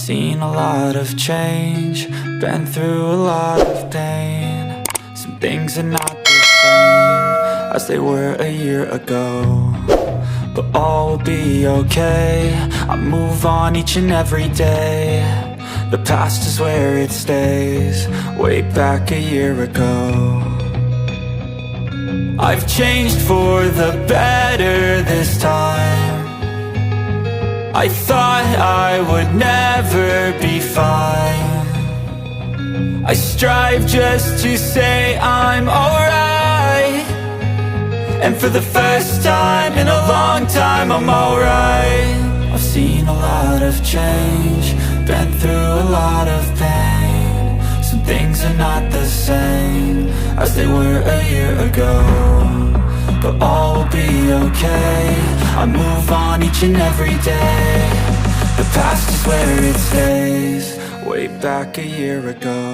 seen a lot of change, been through a lot of pain. Some things are not the same as they were a year ago, but all will be okay. I move on each and every day. The past is where it stays, way back a year ago. I've changed for the better this time. I thought I would never be fine. I strive just to say I'm alright, and for the first time in a long time I'm alright. I've seen a lot of change, been through a lot of pain. Some things are not the same as they were a year ago, but all will be okay. I move on each and every day. The past is where it stays, way back a year ago.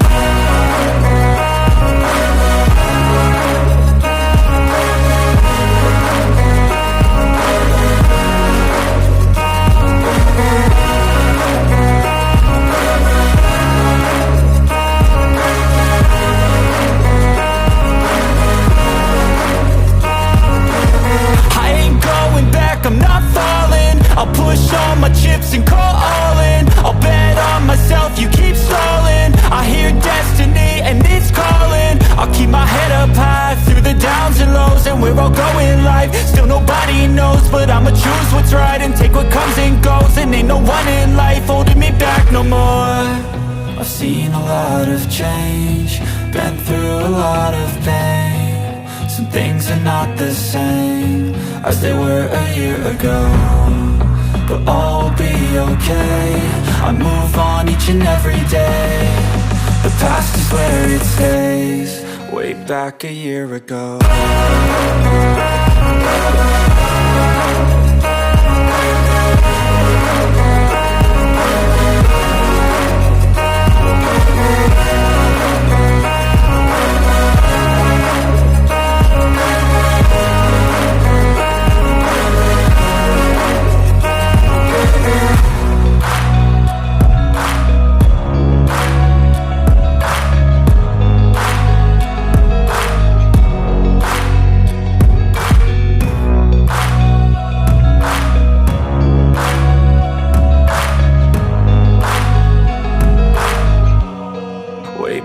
I'm not falling, I'll push all my chips and call all in. I'll bet on myself, you keep stalling. I hear destiny and it's calling. I'll keep my head up high through the downs and lows, and we're all going life. Still nobody knows, but I'ma choose what's right and take what comes and goes. And ain't no one in life holding me back no more. I've seen a lot of change, been through a lot of pain. Some things are not the same as they were a year ago, but all will be okay. I move on each and every day. The past is where it stays, way back a year ago.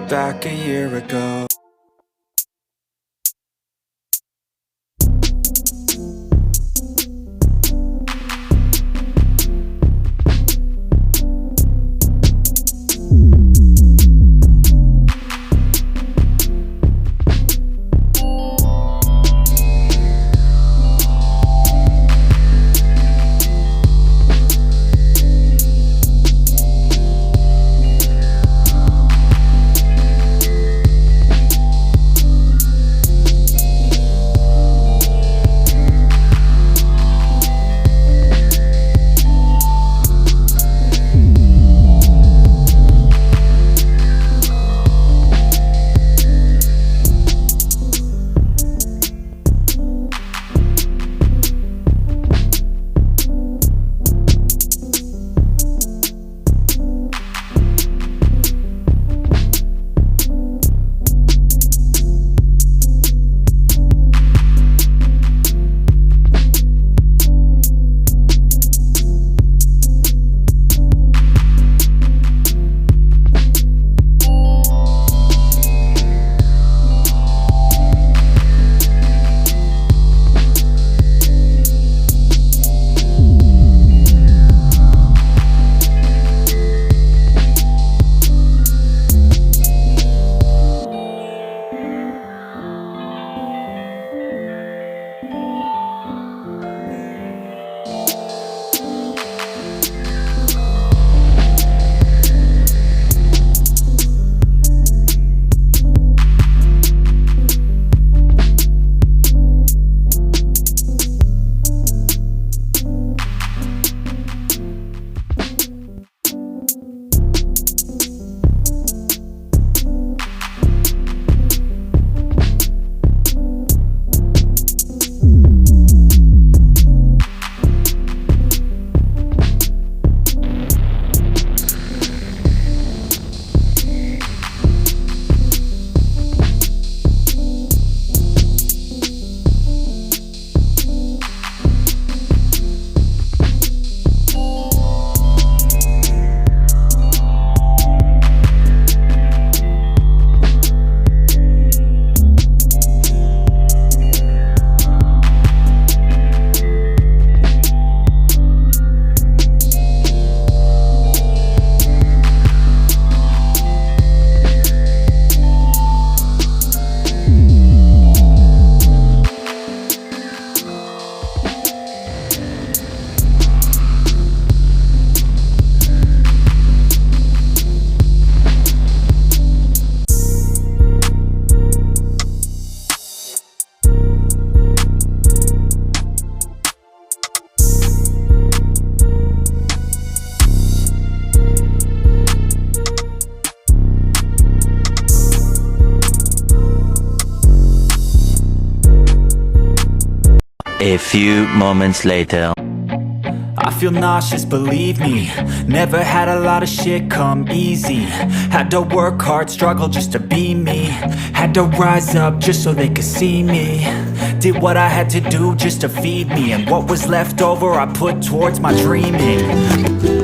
Back a year ago. A few moments later. I feel nauseous, believe me. Never had a lot of shit come easy. Had to work hard, struggle just to be me. Had to rise up just so they could see me. Did what I had to do just to feed me. And what was left over I put towards my dreaming.